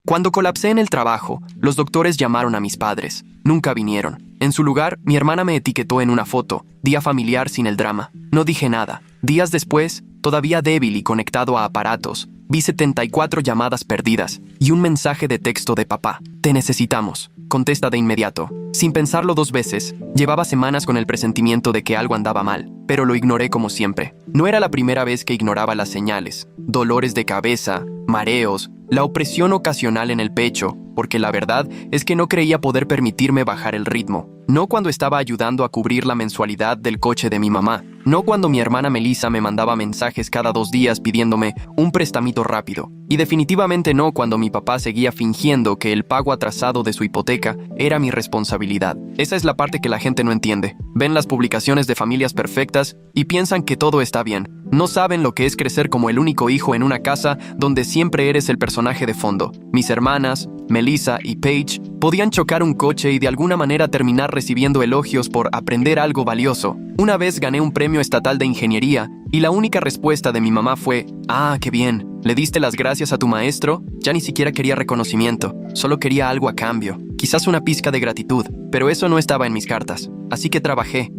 Cuando colapsé en el trabajo, los doctores llamaron a mis padres. Nunca vinieron. En su lugar, mi hermana me etiquetó en una foto, día familiar sin el drama. No dije nada. Días después, todavía débil y conectado a aparatos, vi 74 llamadas perdidas y un mensaje de texto de papá. Te necesitamos. Contesta de inmediato. Sin pensarlo dos veces, llevaba semanas con el presentimiento de que algo andaba mal, pero lo ignoré como siempre. No era la primera vez que ignoraba las señales. Dolores de cabeza, mareos, la opresión ocasional en el pecho, porque la verdad es que no creía poder permitirme bajar el ritmo. No cuando estaba ayudando a cubrir la mensualidad del coche de mi mamá. No cuando mi hermana Melissa me mandaba mensajes cada 2 días pidiéndome un prestamito rápido. Y definitivamente no cuando mi papá seguía fingiendo que el pago atrasado de su hipoteca era mi responsabilidad. Esa es la parte que la gente no entiende. Ven las publicaciones de familias perfectas y piensan que todo está bien. No saben lo que es crecer como el único hijo en una casa donde siempre eres el personaje de fondo. Mis hermanas, Melissa y Paige, podían chocar un coche y de alguna manera terminar recibiendo elogios por aprender algo valioso. Una vez gané un premio estatal de ingeniería y la única respuesta de mi mamá fue: «Ah, qué bien. ¿Le diste las gracias a tu maestro?». Ya ni siquiera quería reconocimiento, solo quería algo a cambio. Quizás una pizca de gratitud, pero eso no estaba en mis cartas. Así que trabajé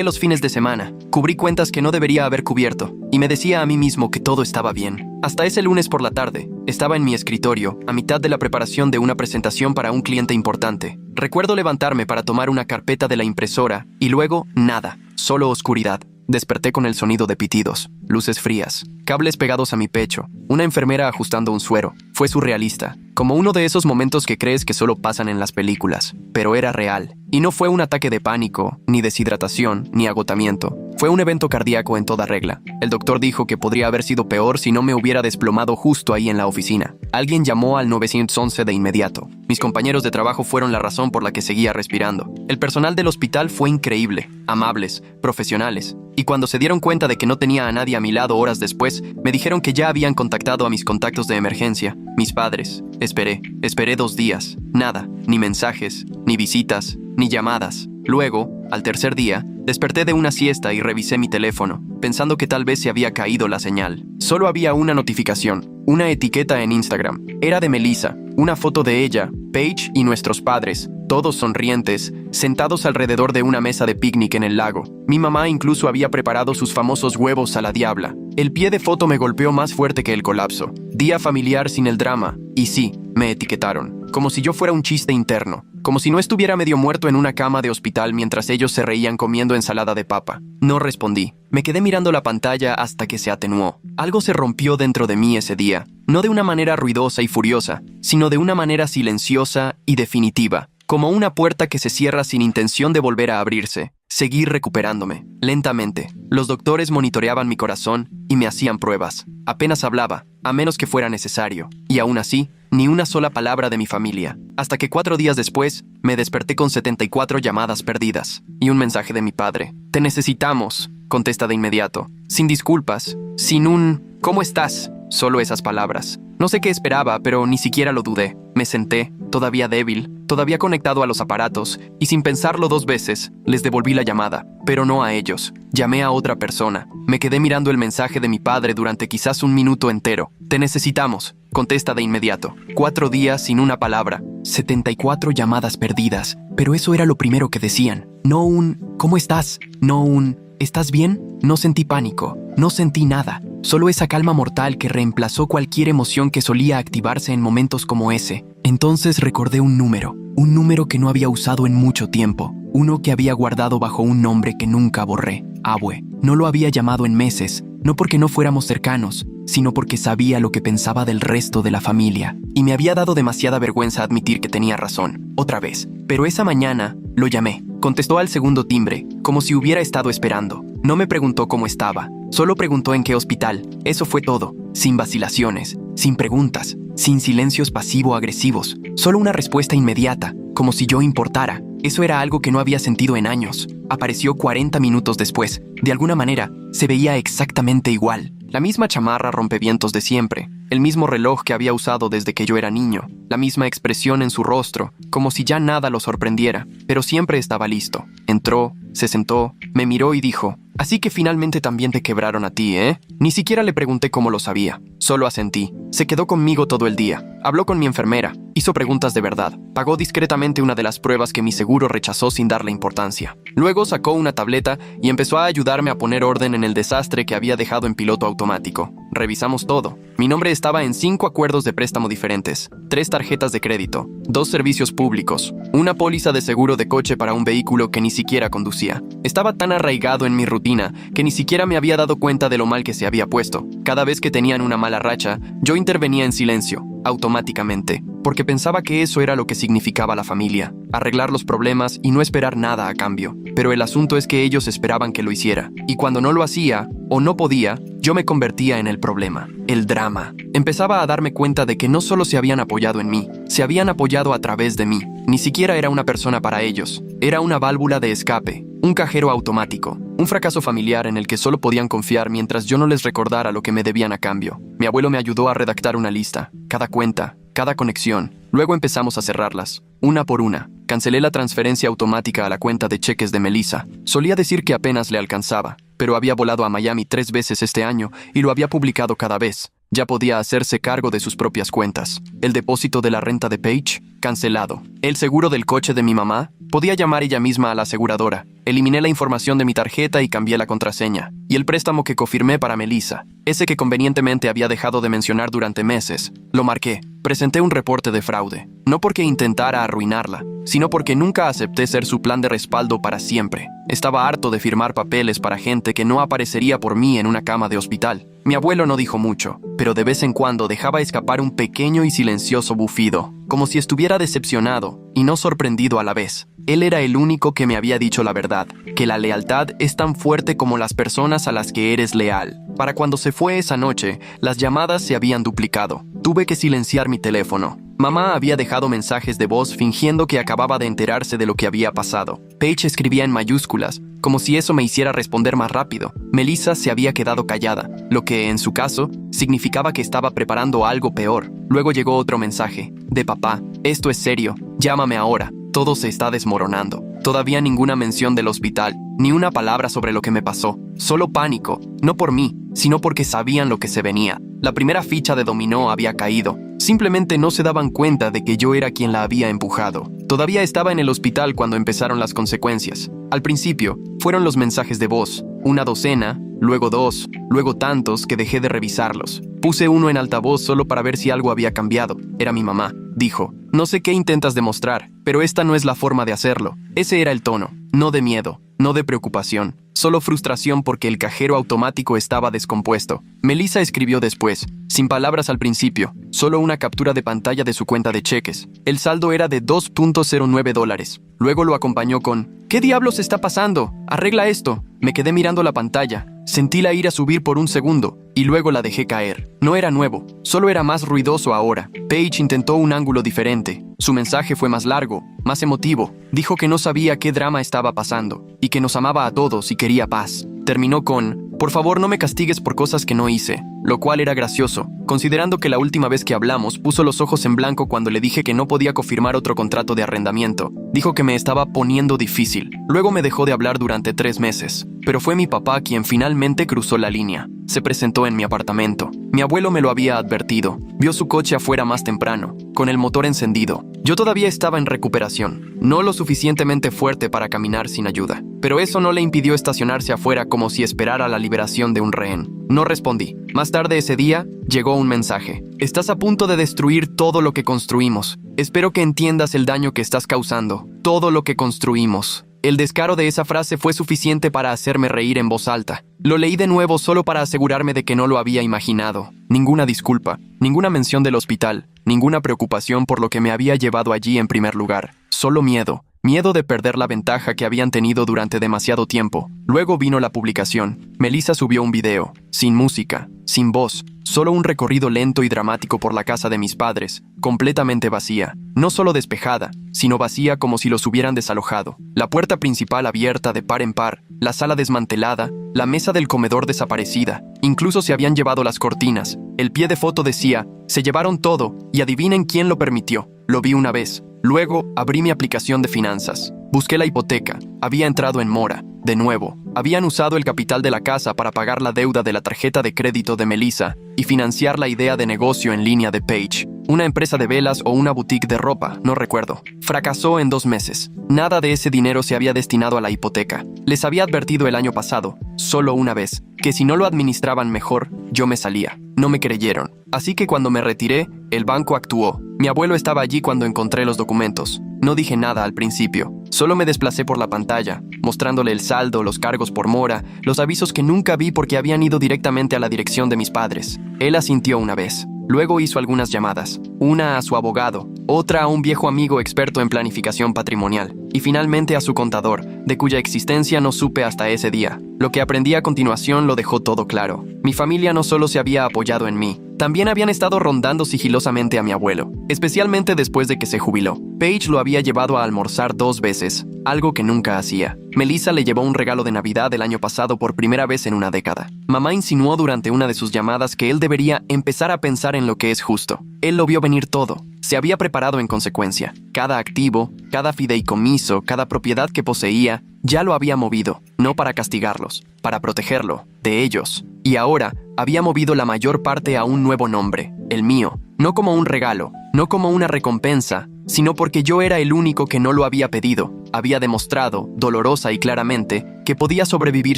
los fines de semana, cubrí cuentas que no debería haber cubierto, y me decía a mí mismo que todo estaba bien. Hasta ese lunes por la tarde, estaba en mi escritorio, a mitad de la preparación de una presentación para un cliente importante. Recuerdo levantarme para tomar una carpeta de la impresora, y luego, nada, solo oscuridad. Desperté con el sonido de pitidos, luces frías, cables pegados a mi pecho, una enfermera ajustando un suero. Fue surrealista, como uno de esos momentos que crees que solo pasan en las películas, pero era real. Y no fue un ataque de pánico, ni deshidratación, ni agotamiento. Fue un evento cardíaco en toda regla. El doctor dijo que podría haber sido peor si no me hubiera desplomado justo ahí en la oficina. Alguien llamó al 911 de inmediato. Mis compañeros de trabajo fueron la razón por la que seguía respirando. El personal del hospital fue increíble, amables, profesionales. Y cuando se dieron cuenta de que no tenía a nadie a mi lado horas después, me dijeron que ya habían contactado a mis contactos de emergencia, mis padres. Esperé 2 días. Nada, ni mensajes, ni visitas, ni llamadas. Luego, al tercer día, desperté de una siesta y revisé mi teléfono, pensando que tal vez se había caído la señal. Solo había una notificación, una etiqueta en Instagram. Era de Melissa, una foto de ella, Paige y nuestros padres, todos sonrientes, sentados alrededor de una mesa de picnic en el lago. Mi mamá incluso había preparado sus famosos huevos a la diabla. El pie de foto me golpeó más fuerte que el colapso. Día familiar sin el drama. Y sí, me etiquetaron, como si yo fuera un chiste interno, como si no estuviera medio muerto en una cama de hospital mientras ellos se reían comiendo ensalada de papa. No respondí. Me quedé mirando la pantalla hasta que se atenuó. Algo se rompió dentro de mí ese día, no de una manera ruidosa y furiosa, sino de una manera silenciosa y definitiva, como una puerta que se cierra sin intención de volver a abrirse. Seguí recuperándome, lentamente. Los doctores monitoreaban mi corazón y me hacían pruebas. Apenas hablaba, a menos que fuera necesario. Y aún así, ni una sola palabra de mi familia. Hasta que 4 días después, me desperté con 74 llamadas perdidas. Y un mensaje de mi padre. «Te necesitamos», contesta de inmediato. Sin disculpas, sin un «¿cómo estás?». Solo esas palabras. No sé qué esperaba, pero ni siquiera lo dudé. Me senté, todavía débil, todavía conectado a los aparatos, y sin pensarlo 2 veces, les devolví la llamada, pero no a ellos. Llamé a otra persona. Me quedé mirando el mensaje de mi padre durante quizás 1 minuto entero. «Te necesitamos», contesta de inmediato. 4 días sin una palabra. 74 llamadas perdidas. Pero eso era lo primero que decían. No un «¿cómo estás?», no un «¿estás bien?». No sentí pánico, no sentí nada. Solo esa calma mortal que reemplazó cualquier emoción que solía activarse en momentos como ese. Entonces recordé un número que no había usado en mucho tiempo, uno que había guardado bajo un nombre que nunca borré, Abue. No lo había llamado en meses, no porque no fuéramos cercanos, sino porque sabía lo que pensaba del resto de la familia. Y me había dado demasiada vergüenza admitir que tenía razón, otra vez. Pero esa mañana lo llamé. Contestó al segundo timbre, como si hubiera estado esperando. No me preguntó cómo estaba, solo preguntó en qué hospital. Eso fue todo, sin vacilaciones, sin preguntas, sin silencios pasivo-agresivos. Solo una respuesta inmediata, como si yo importara. Eso era algo que no había sentido en años. Apareció 40 minutos después. De alguna manera, se veía exactamente igual. La misma chamarra rompevientos de siempre, el mismo reloj que había usado desde que yo era niño, la misma expresión en su rostro, como si ya nada lo sorprendiera, pero siempre estaba listo. Entró, se sentó, me miró y dijo: «Así que finalmente también te quebraron a ti, ¿eh?» Ni siquiera le pregunté cómo lo sabía. Solo asentí. Se quedó conmigo todo el día. Habló con mi enfermera. Hizo preguntas de verdad. Pagó discretamente una de las pruebas que mi seguro rechazó sin darle importancia. Luego sacó una tableta y empezó a ayudarme a poner orden en el desastre que había dejado en piloto automático. Revisamos todo. Mi nombre estaba en 5 acuerdos de préstamo diferentes, 3 tarjetas de crédito, 2 servicios públicos, una póliza de seguro de coche para un vehículo que ni siquiera conducía. Estaba tan arraigado en mi rutina que ni siquiera me había dado cuenta de lo mal que se había puesto. Cada vez que tenían una mala racha, yo intervenía en silencio, automáticamente, porque pensaba que eso era lo que significaba la familia, arreglar los problemas y no esperar nada a cambio. Pero el asunto es que ellos esperaban que lo hiciera, y cuando no lo hacía, o no podía, yo me convertía en el problema, el drama. Empezaba a darme cuenta de que no solo se habían apoyado en mí, se habían apoyado a través de mí. Ni siquiera era una persona para ellos, era una válvula de escape, un cajero automático, un fracaso familiar en el que solo podían confiar mientras yo no les recordara lo que me debían a cambio. Mi abuelo me ayudó a redactar una lista, cada cuenta, cada conexión. Luego empezamos a cerrarlas, una por una. Cancelé la transferencia automática a la cuenta de cheques de Melissa. Solía decir que apenas le alcanzaba, pero había volado a Miami 3 veces este año y lo había publicado cada vez. Ya podía hacerse cargo de sus propias cuentas. El depósito de la renta de Paige, cancelado. El seguro del coche de mi mamá, podía llamar ella misma a la aseguradora. Eliminé la información de mi tarjeta y cambié la contraseña. Y el préstamo que confirmé para Melissa, ese que convenientemente había dejado de mencionar durante meses, lo marqué. Presenté un reporte de fraude, no porque intentara arruinarla, sino porque nunca acepté ser su plan de respaldo para siempre. Estaba harto de firmar papeles para gente que no aparecería por mí en una cama de hospital. Mi abuelo no dijo mucho, pero de vez en cuando dejaba escapar un pequeño y silencioso bufido, como si estuviera decepcionado y no sorprendido a la vez. Él era el único que me había dicho la verdad, que la lealtad es tan fuerte como las personas a las que eres leal. Para cuando se fue esa noche, las llamadas se habían duplicado. Tuve que silenciar mi teléfono. Mamá había dejado mensajes de voz fingiendo que acababa de enterarse de lo que había pasado. Paige escribía en mayúsculas, como si eso me hiciera responder más rápido. Melissa se había quedado callada, lo que, en su caso, significaba que estaba preparando algo peor. Luego llegó otro mensaje, de papá: «Esto es serio, llámame ahora, todo se está desmoronando». Todavía ninguna mención del hospital, ni una palabra sobre lo que me pasó. Solo pánico, no por mí, sino porque sabían lo que se venía. La primera ficha de dominó había caído. Simplemente no se daban cuenta de que yo era quien la había empujado. Todavía estaba en el hospital cuando empezaron las consecuencias. Al principio, fueron los mensajes de voz, una docena, luego 2, luego tantos que dejé de revisarlos. Puse uno en altavoz solo para ver si algo había cambiado. Era mi mamá. Dijo: «No sé qué intentas demostrar, pero esta no es la forma de hacerlo». Ese era el tono, no de miedo, no de preocupación, solo frustración porque el cajero automático estaba descompuesto. Melissa escribió después, sin palabras al principio, solo una captura de pantalla de su cuenta de cheques. El saldo era de $2.09. Luego lo acompañó con: «¿Qué diablos está pasando? Arregla esto». Me quedé mirando la pantalla. Sentí la ira subir por un segundo, y luego la dejé caer. No era nuevo, solo era más ruidoso ahora. Paige intentó un ángulo diferente. Su mensaje fue más largo, más emotivo. Dijo que no sabía qué drama estaba pasando, y que nos amaba a todos y quería paz. Terminó con: «Por favor, no me castigues por cosas que no hice», lo cual era gracioso, considerando que la última vez que hablamos puso los ojos en blanco cuando le dije que no podía confirmar otro contrato de arrendamiento. Dijo que me estaba poniendo difícil. Luego me dejó de hablar durante 3 meses, pero fue mi papá quien finalmente cruzó la línea. Se presentó en mi apartamento. Mi abuelo me lo había advertido. Vio su coche afuera más temprano, con el motor encendido. Yo todavía estaba en recuperación, no lo suficientemente fuerte para caminar sin ayuda, pero eso no le impidió estacionarse afuera como si esperara la liberación de un rehén. No respondí. Más tarde ese día, llegó un mensaje: «Estás a punto de destruir todo lo que construimos. Espero que entiendas el daño que estás causando. Todo lo que construimos». El descaro de esa frase fue suficiente para hacerme reír en voz alta. Lo leí de nuevo solo para asegurarme de que no lo había imaginado. Ninguna disculpa, ninguna mención del hospital, ninguna preocupación por lo que me había llevado allí en primer lugar. Solo miedo. Miedo de perder la ventaja que habían tenido durante demasiado tiempo. Luego vino la publicación. Melissa subió un video, sin música, sin voz, solo un recorrido lento y dramático por la casa de mis padres, completamente vacía. No solo despejada, sino vacía como si los hubieran desalojado. La puerta principal abierta de par en par, la sala desmantelada, la mesa del comedor desaparecida. Incluso se habían llevado las cortinas. El pie de foto decía: «Se llevaron todo, y adivinen quién lo permitió». Lo vi una vez. Luego, abrí mi aplicación de finanzas. Busqué la hipoteca. Había entrado en mora. De nuevo, habían usado el capital de la casa para pagar la deuda de la tarjeta de crédito de Melissa y financiar la idea de negocio en línea de Paige. Una empresa de velas o una boutique de ropa, no recuerdo. Fracasó en 2 meses. Nada de ese dinero se había destinado a la hipoteca. Les había advertido el año pasado, solo una vez, que si no lo administraban mejor, yo me salía. No me creyeron. Así que cuando me retiré, el banco actuó. Mi abuelo estaba allí cuando encontré los documentos. No dije nada al principio. Solo me desplacé por la pantalla, mostrándole el saldo, los cargos por mora, los avisos que nunca vi porque habían ido directamente a la dirección de mis padres. Él asintió una vez. Luego hizo algunas llamadas, una a su abogado, otra a un viejo amigo experto en planificación patrimonial, y finalmente a su contador, de cuya existencia no supe hasta ese día. Lo que aprendí a continuación lo dejó todo claro. Mi familia no solo se había apoyado en mí, también habían estado rondando sigilosamente a mi abuelo, especialmente después de que se jubiló. Paige lo había llevado a almorzar 2 veces, algo que nunca hacía. Melissa le llevó un regalo de Navidad el año pasado por primera vez en una década. Mamá insinuó durante una de sus llamadas que él debería empezar a pensar en lo que es justo. Él lo vio venir todo. Se había preparado en consecuencia. Cada activo, cada fideicomiso, cada propiedad que poseía, ya lo había movido, no para castigarlos, para protegerlo, de ellos. Y ahora, había movido la mayor parte a un nuevo nombre, el mío, no como un regalo, no como una recompensa, sino porque yo era el único que no lo había pedido. Había demostrado, dolorosa y claramente, que podía sobrevivir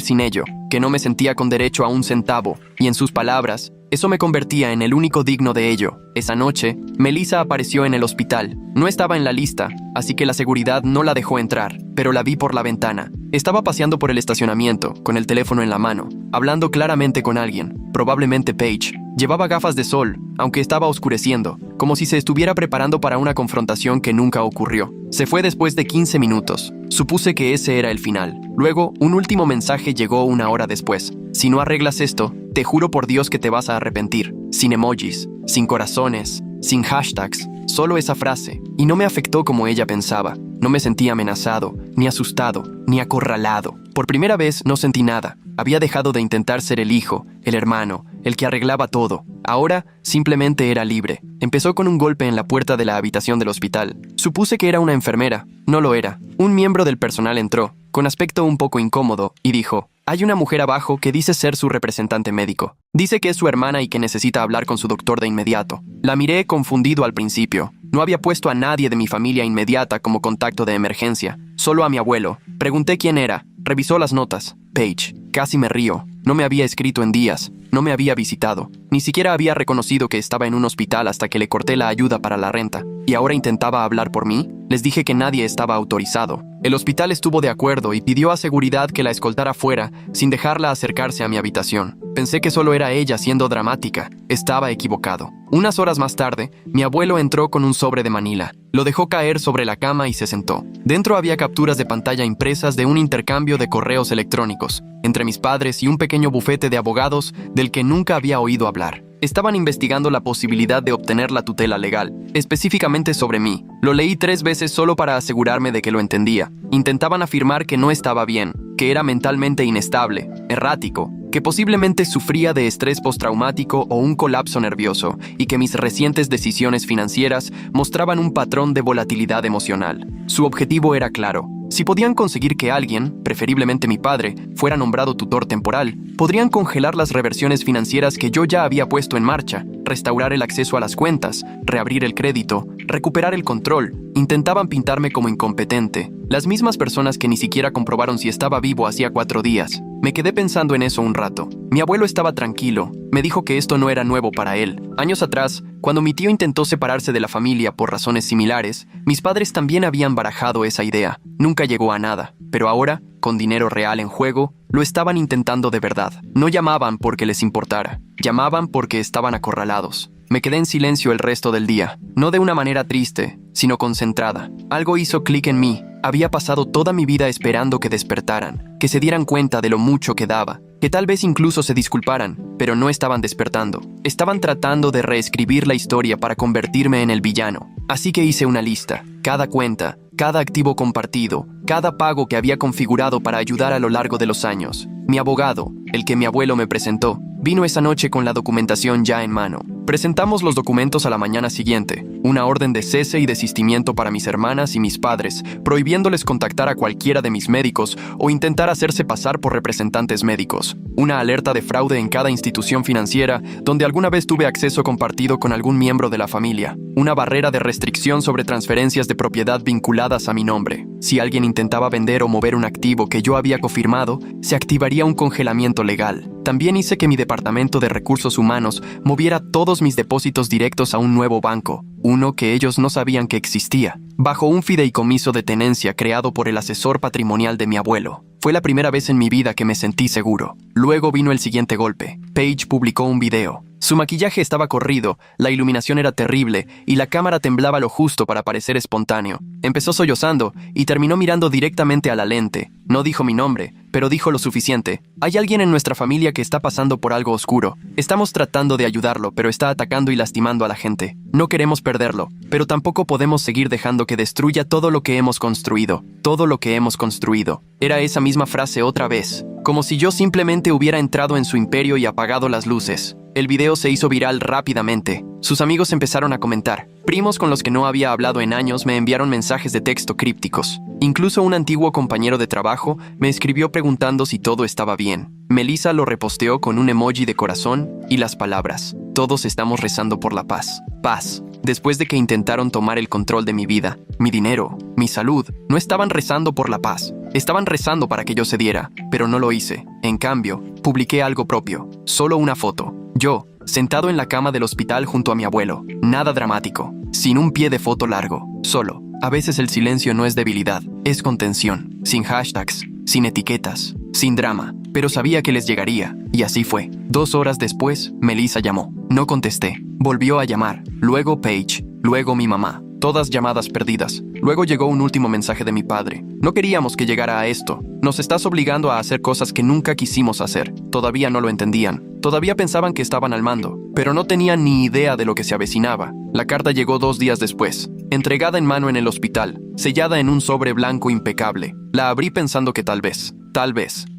sin ello, que no me sentía con derecho a un centavo, y en sus palabras, eso me convertía en el único digno de ello. Esa noche, Melissa apareció en el hospital. No estaba en la lista, así que la seguridad no la dejó entrar, pero la vi por la ventana. Estaba paseando por el estacionamiento, con el teléfono en la mano, hablando claramente con alguien, probablemente Paige. Llevaba gafas de sol, aunque estaba oscureciendo, como si se estuviera preparando para una confrontación que nunca ocurrió. Se fue después de 15 minutos. Supuse que ese era el final. Luego, un último mensaje llegó 1 hora después. Si no arreglas esto, te juro por Dios que te vas a arrepentir. Sin emojis, sin corazones, sin hashtags, solo esa frase. Y no me afectó como ella pensaba. No me sentí amenazado, ni asustado, ni acorralado. Por primera vez no sentí nada. Había dejado de intentar ser el hijo, el hermano, el que arreglaba todo. Ahora simplemente era libre. Empezó con un golpe en la puerta de la habitación del hospital. Supuse que era una enfermera. No lo era. Un miembro del personal entró, con aspecto un poco incómodo, y dijo: «Hay una mujer abajo que dice ser su representante médico. Dice que es su hermana y que necesita hablar con su doctor de inmediato». La miré confundido al principio. No había puesto a nadie de mi familia inmediata como contacto de emergencia, solo a mi abuelo. Pregunté quién era. Revisó las notas. Paige. Casi me río. No me había escrito en días. No me había visitado. Ni siquiera había reconocido que estaba en un hospital hasta que le corté la ayuda para la renta. ¿Y ahora intentaba hablar por mí? Les dije que nadie estaba autorizado. El hospital estuvo de acuerdo y pidió a seguridad que la escoltara fuera, sin dejarla acercarse a mi habitación. Pensé que solo era ella siendo dramática. Estaba equivocado. Unas horas más tarde, mi abuelo entró con un sobre de Manila. Lo dejó caer sobre la cama y se sentó. Dentro había capturas de pantalla impresas de un intercambio de correos electrónicos entre mis padres y un pequeño bufete de abogados del que nunca había oído hablar. Estaban investigando la posibilidad de obtener la tutela legal, específicamente sobre mí. Lo leí 3 veces solo para asegurarme de que lo entendía. Intentaban afirmar que no estaba bien, que era mentalmente inestable, errático, que posiblemente sufría de estrés postraumático o un colapso nervioso, y que mis recientes decisiones financieras mostraban un patrón de volatilidad emocional. Su objetivo era claro. Si podían conseguir que alguien, preferiblemente mi padre, fuera nombrado tutor temporal, podrían congelar las reversiones financieras que yo ya había puesto en marcha, restaurar el acceso a las cuentas, reabrir el crédito, recuperar el control. Intentaban pintarme como incompetente, las mismas personas que ni siquiera comprobaron si estaba vivo hacía 4 días. Me quedé pensando en eso un rato. Mi abuelo estaba tranquilo. Me dijo que esto no era nuevo para él. Años atrás, cuando mi tío intentó separarse de la familia por razones similares, mis padres también habían barajado esa idea. Nunca llegó a nada. Pero ahora, con dinero real en juego, lo estaban intentando de verdad. No llamaban porque les importara. Llamaban porque estaban acorralados. Me quedé en silencio el resto del día. No de una manera triste, sino concentrada. Algo hizo clic en mí. Había pasado toda mi vida esperando que despertaran, que se dieran cuenta de lo mucho que daba, que tal vez incluso se disculparan, pero no estaban despertando. Estaban tratando de reescribir la historia para convertirme en el villano. Así que hice una lista. Cada cuenta, cada activo compartido, cada pago que había configurado para ayudar a lo largo de los años. Mi abogado, el que mi abuelo me presentó, vino esa noche con la documentación ya en mano. Presentamos los documentos a la mañana siguiente, una orden de cese y desistimiento para mis hermanas y mis padres, prohibiéndoles contactar a cualquiera de mis médicos o intentar hacerse pasar por representantes médicos, una alerta de fraude en cada institución financiera donde alguna vez tuve acceso compartido con algún miembro de la familia, una barrera de restricción sobre transferencias de propiedad vinculadas a mi nombre. Si alguien intentaba vender o mover un activo que yo había confirmado, se activaría un congelamiento legal. También hice que mi departamento de recursos humanos moviera todos mis depósitos directos a un nuevo banco, uno que ellos no sabían que existía, bajo un fideicomiso de tenencia creado por el asesor patrimonial de mi abuelo. Fue la primera vez en mi vida que me sentí seguro. Luego vino el siguiente golpe. Paige publicó un video. Su maquillaje estaba corrido, la iluminación era terrible y la cámara temblaba lo justo para parecer espontáneo. Empezó sollozando y terminó mirando directamente a la lente. No dijo mi nombre, pero dijo lo suficiente. Hay alguien en nuestra familia que está pasando por algo oscuro. Estamos tratando de ayudarlo, pero está atacando y lastimando a la gente. No queremos perderlo, pero tampoco podemos seguir dejando que destruya todo lo que hemos construido. Todo lo que hemos construido. Era esa misma frase otra vez, como si yo simplemente hubiera entrado en su imperio y apagado las luces. El video se hizo viral rápidamente. Sus amigos empezaron a comentar. Primos con los que no había hablado en años me enviaron mensajes de texto crípticos. Incluso un antiguo compañero de trabajo me escribió preguntando si todo estaba bien. Melissa lo reposteó con un emoji de corazón y las palabras: todos estamos rezando por la paz. Paz. Después de que intentaron tomar el control de mi vida, mi dinero, mi salud, no estaban rezando por la paz. Estaban rezando para que yo cediera, pero no lo hice. En cambio, publiqué algo propio, solo una foto. Yo, sentado en la cama del hospital junto a mi abuelo. Nada dramático, sin un pie de foto largo, solo. A veces el silencio no es debilidad, es contención. Sin hashtags, sin etiquetas, sin drama. Pero sabía que les llegaría, y así fue. 2 horas después, Melissa llamó. No contesté. Volvió a llamar. Luego Paige. Luego mi mamá. Todas llamadas perdidas. Luego llegó un último mensaje de mi padre. No queríamos que llegara a esto. Nos estás obligando a hacer cosas que nunca quisimos hacer. Todavía no lo entendían. Todavía pensaban que estaban al mando, pero no tenían ni idea de lo que se avecinaba. La carta llegó 2 días después, entregada en mano en el hospital, sellada en un sobre blanco impecable. La abrí pensando que tal vez,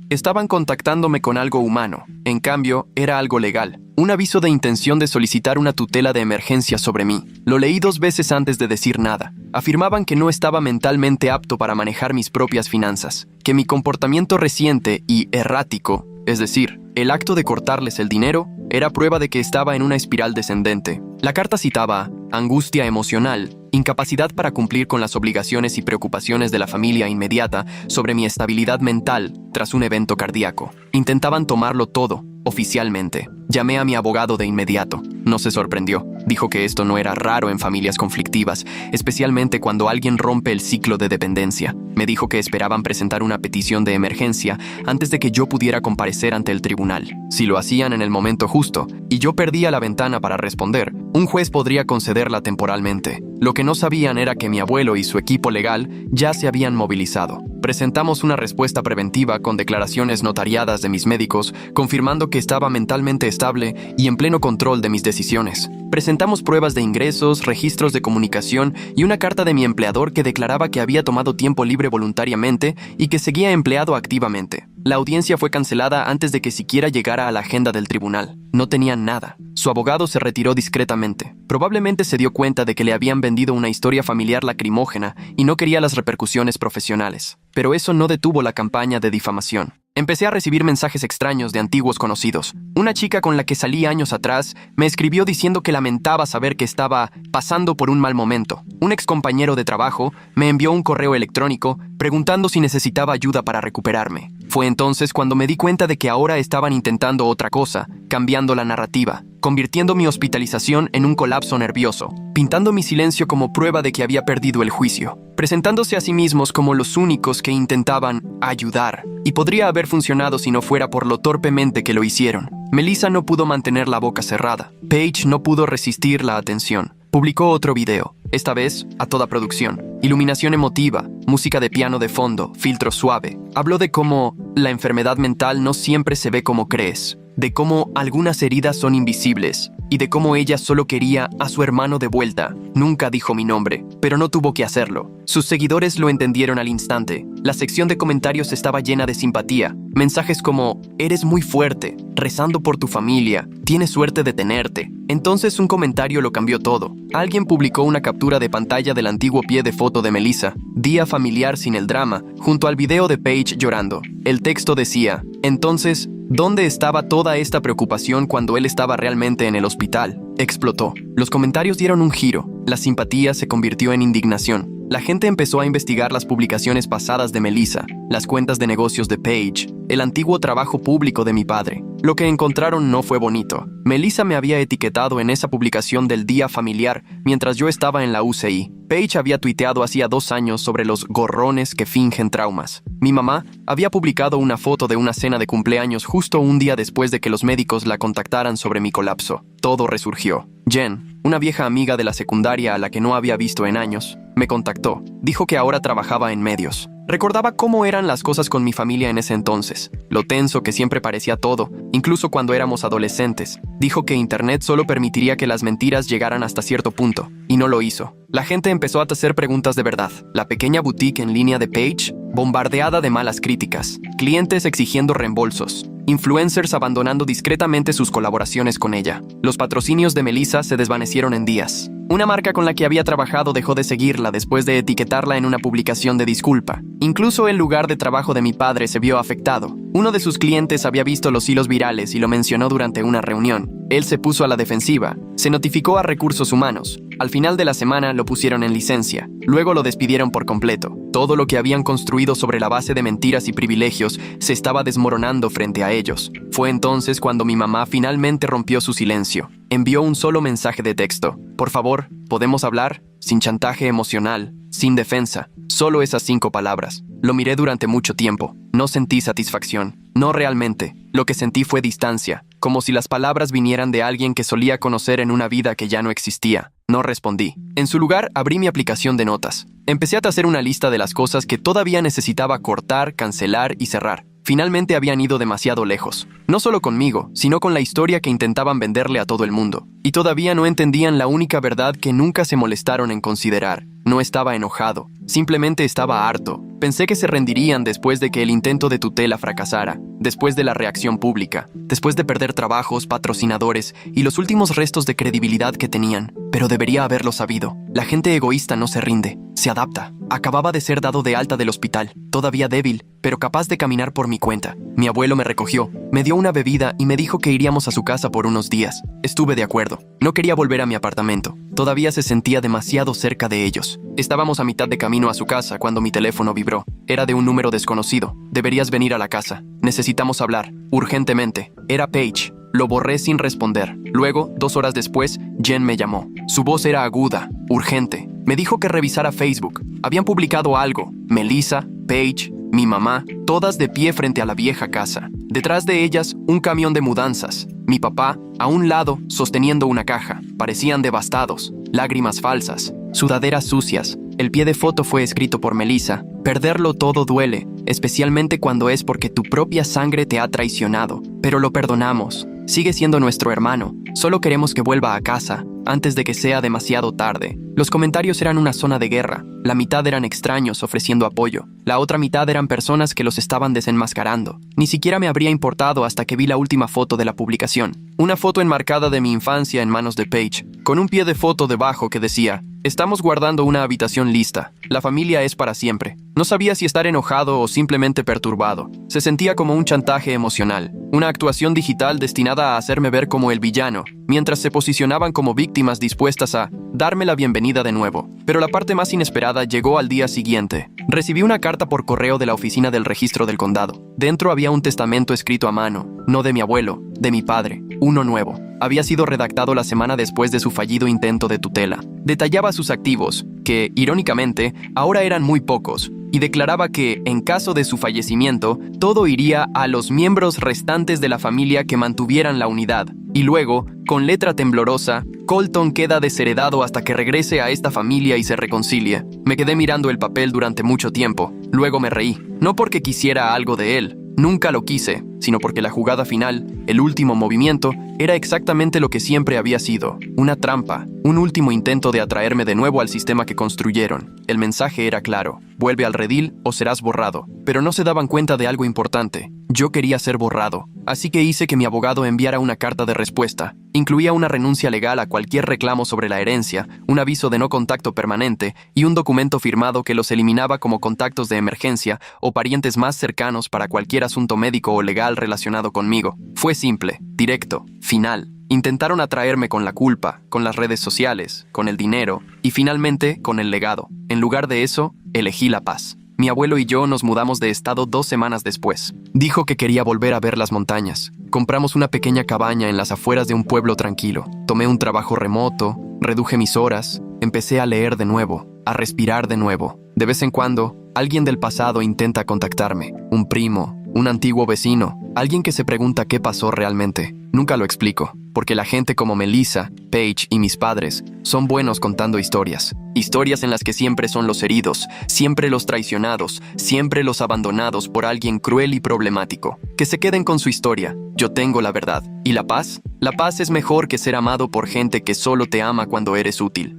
estaban contactándome con algo humano. En cambio, era algo legal. Un aviso de intención de solicitar una tutela de emergencia sobre mí. Lo leí 2 veces antes de decir nada. Afirmaban que no estaba mentalmente apto para manejar mis propias finanzas, que mi comportamiento reciente y errático, es decir, el acto de cortarles el dinero, era prueba de que estaba en una espiral descendente. La carta citaba angustia emocional, incapacidad para cumplir con las obligaciones y preocupaciones de la familia inmediata sobre mi estabilidad mental tras un evento cardíaco. Intentaban tomarlo todo, oficialmente. Llamé a mi abogado de inmediato. No se sorprendió. Dijo que esto no era raro en familias conflictivas, especialmente cuando alguien rompe el ciclo de dependencia. Me dijo que esperaban presentar una petición de emergencia antes de que yo pudiera comparecer ante el tribunal. Si lo hacían en el momento justo, y yo perdía la ventana para responder, un juez podría concederla temporalmente. Lo que no sabían era que mi abuelo y su equipo legal ya se habían movilizado. Presentamos una respuesta preventiva con declaraciones notariadas de mis médicos, confirmando que estaba mentalmente estable y en pleno control de mis decisiones. Presentamos pruebas de ingresos, registros de comunicación y una carta de mi empleador que declaraba que había tomado tiempo libre voluntariamente y que seguía empleado activamente. La audiencia fue cancelada antes de que siquiera llegara a la agenda del tribunal. No tenían nada. Su abogado se retiró discretamente. Probablemente se dio cuenta de que le habían vendido una historia familiar lacrimógena y no quería las repercusiones profesionales. Pero eso no detuvo la campaña de difamación. Empecé a recibir mensajes extraños de antiguos conocidos. Una chica con la que salí años atrás me escribió diciendo que lamentaba saber que estaba pasando por un mal momento. Un excompañero de trabajo me envió un correo electrónico preguntando si necesitaba ayuda para recuperarme. Fue entonces cuando me di cuenta de que ahora estaban intentando otra cosa, cambiando la narrativa, convirtiendo mi hospitalización en un colapso nervioso, pintando mi silencio como prueba de que había perdido el juicio, presentándose a sí mismos como los únicos que intentaban ayudar, y podría haber funcionado si no fuera por lo torpemente que lo hicieron. Melissa no pudo mantener la boca cerrada. Paige no pudo resistir la atención. Publicó otro video, esta vez a toda producción. Iluminación emotiva, música de piano de fondo, filtro suave. Habló de cómo la enfermedad mental no siempre se ve como crees, de cómo algunas heridas son invisibles y de cómo ella solo quería a su hermano de vuelta. Nunca dijo mi nombre, pero no tuvo que hacerlo. Sus seguidores lo entendieron al instante. La sección de comentarios estaba llena de simpatía. Mensajes como, eres muy fuerte, rezando por tu familia, tienes suerte de tenerte. Entonces un comentario lo cambió todo. Alguien publicó una captura de pantalla del antiguo pie de foto de Melissa, día familiar sin el drama, junto al video de Paige llorando. El texto decía, entonces, ¿dónde estaba toda esta preocupación cuando él estaba realmente en el hospital? Explotó. Los comentarios dieron un giro. La simpatía se convirtió en indignación. La gente empezó a investigar las publicaciones pasadas de Melissa, las cuentas de negocios de Paige, el antiguo trabajo público de mi padre. Lo que encontraron no fue bonito. Melissa me había etiquetado en esa publicación del día familiar mientras yo estaba en la UCI. Paige había tuiteado hacía 2 años sobre los gorrones que fingen traumas. Mi mamá había publicado una foto de una cena de cumpleaños justo un día después de que los médicos la contactaran sobre mi colapso. Todo resurgió. Jen, una vieja amiga de la secundaria a la que no había visto en años, me contactó. Dijo que ahora trabajaba en medios. Recordaba cómo eran las cosas con mi familia en ese entonces, lo tenso que siempre parecía todo, incluso cuando éramos adolescentes. Dijo que Internet solo permitiría que las mentiras llegaran hasta cierto punto, y no lo hizo. La gente empezó a hacer preguntas de verdad. La pequeña boutique en línea de Paige, bombardeada de malas críticas, clientes exigiendo reembolsos, influencers abandonando discretamente sus colaboraciones con ella. Los patrocinios de Melissa se desvanecieron en días. Una marca con la que había trabajado dejó de seguirla después de etiquetarla en una publicación de disculpa. Incluso el lugar de trabajo de mi padre se vio afectado. Uno de sus clientes había visto los hilos virales y lo mencionó durante una reunión. Él se puso a la defensiva. Se notificó a recursos humanos. Al final de la semana lo pusieron en licencia. Luego lo despidieron por completo. Todo lo que habían construido sobre la base de mentiras y privilegios se estaba desmoronando frente a ellos. Fue entonces cuando mi mamá finalmente rompió su silencio. Envió un solo mensaje de texto. Por favor, ¿podemos hablar? Sin chantaje emocional, sin defensa. Solo esas 5 palabras. Lo miré durante mucho tiempo. No sentí satisfacción. No realmente. Lo que sentí fue distancia, como si las palabras vinieran de alguien que solía conocer en una vida que ya no existía. No respondí. En su lugar, abrí mi aplicación de notas. Empecé a hacer una lista de las cosas que todavía necesitaba cortar, cancelar y cerrar. Finalmente habían ido demasiado lejos. No solo conmigo, sino con la historia que intentaban venderle a todo el mundo. Y todavía no entendían la única verdad que nunca se molestaron en considerar. No estaba enojado, simplemente estaba harto. Pensé que se rendirían después de que el intento de tutela fracasara, después de la reacción pública, después de perder trabajos, patrocinadores y los últimos restos de credibilidad que tenían. Pero debería haberlo sabido. La gente egoísta no se rinde, se adapta. Acababa de ser dado de alta del hospital, todavía débil, pero capaz de caminar por mi cuenta. Mi abuelo me recogió, me dio una bebida y me dijo que iríamos a su casa por unos días. Estuve de acuerdo. No quería volver a mi apartamento. Todavía se sentía demasiado cerca de ellos. Estábamos a mitad de camino a su casa cuando mi teléfono vibró. Era de un número desconocido. Deberías venir a la casa. Necesitamos hablar. Urgentemente. Era Paige. Lo borré sin responder. Luego, 2 horas después, Jen me llamó. Su voz era aguda, urgente. Me dijo que revisara Facebook. Habían publicado algo. Melissa, Paige, mi mamá, todas de pie frente a la vieja casa. Detrás de ellas, un camión de mudanzas. Mi papá, a un lado, sosteniendo una caja. Parecían devastados. Lágrimas falsas. Sudaderas sucias. El pie de foto fue escrito por Melissa. Perderlo todo duele, especialmente cuando es porque tu propia sangre te ha traicionado. Pero lo perdonamos. Sigue siendo nuestro hermano. Solo queremos que vuelva a casa, antes de que sea demasiado tarde. Los comentarios eran una zona de guerra. La mitad eran extraños ofreciendo apoyo. La otra mitad eran personas que los estaban desenmascarando. Ni siquiera me habría importado hasta que vi la última foto de la publicación. Una foto enmarcada de mi infancia en manos de Paige, con un pie de foto debajo que decía: estamos guardando una habitación lista. La familia es para siempre. No sabía si estar enojado o simplemente perturbado. Se sentía como un chantaje emocional, una actuación digital destinada a hacerme ver como el villano, mientras se posicionaban como víctimas dispuestas a darme la bienvenida de nuevo. Pero la parte más inesperada llegó al día siguiente. Recibí una carta por correo de la oficina del registro del condado. Dentro había un testamento escrito a mano, no de mi abuelo, de mi padre, uno nuevo. Había sido redactado la semana después de su fallido intento de tutela. Detallaba sus activos, que, irónicamente, ahora eran muy pocos, y declaraba que, en caso de su fallecimiento, todo iría a los miembros restantes de la familia que mantuvieran la unidad. Y luego, con letra temblorosa, Colton queda desheredado hasta que regrese a esta familia y se reconcilie. Me quedé mirando el papel durante mucho tiempo. Luego me reí. No porque quisiera algo de él, Nunca lo quise, sino porque la jugada final, el último movimiento, era exactamente lo que siempre había sido, una trampa, un último intento de atraerme de nuevo al sistema que construyeron. El mensaje era claro: vuelve al redil o serás borrado. Pero no se daban cuenta de algo importante. Yo quería ser borrado, así que hice que mi abogado enviara una carta de respuesta. Incluía una renuncia legal a cualquier reclamo sobre la herencia, un aviso de no contacto permanente y un documento firmado que los eliminaba como contactos de emergencia o parientes más cercanos para cualquier asunto médico o legal relacionado conmigo. Fue simple, directo, final. Intentaron atraerme con la culpa, con las redes sociales, con el dinero y finalmente con el legado. En lugar de eso, elegí la paz. Mi abuelo y yo nos mudamos de estado 2 semanas después. Dijo que quería volver a ver las montañas. Compramos una pequeña cabaña en las afueras de un pueblo tranquilo. Tomé un trabajo remoto, reduje mis horas, empecé a leer de nuevo, a respirar de nuevo. De vez en cuando, alguien del pasado intenta contactarme. Un primo, un antiguo vecino, alguien que se pregunta qué pasó realmente. Nunca lo explico, porque la gente como Melissa, Paige y mis padres son buenos contando historias. Historias en las que siempre son los heridos, siempre los traicionados, siempre los abandonados por alguien cruel y problemático. Que se queden con su historia. Yo tengo la verdad. ¿Y la paz? La paz es mejor que ser amado por gente que solo te ama cuando eres útil.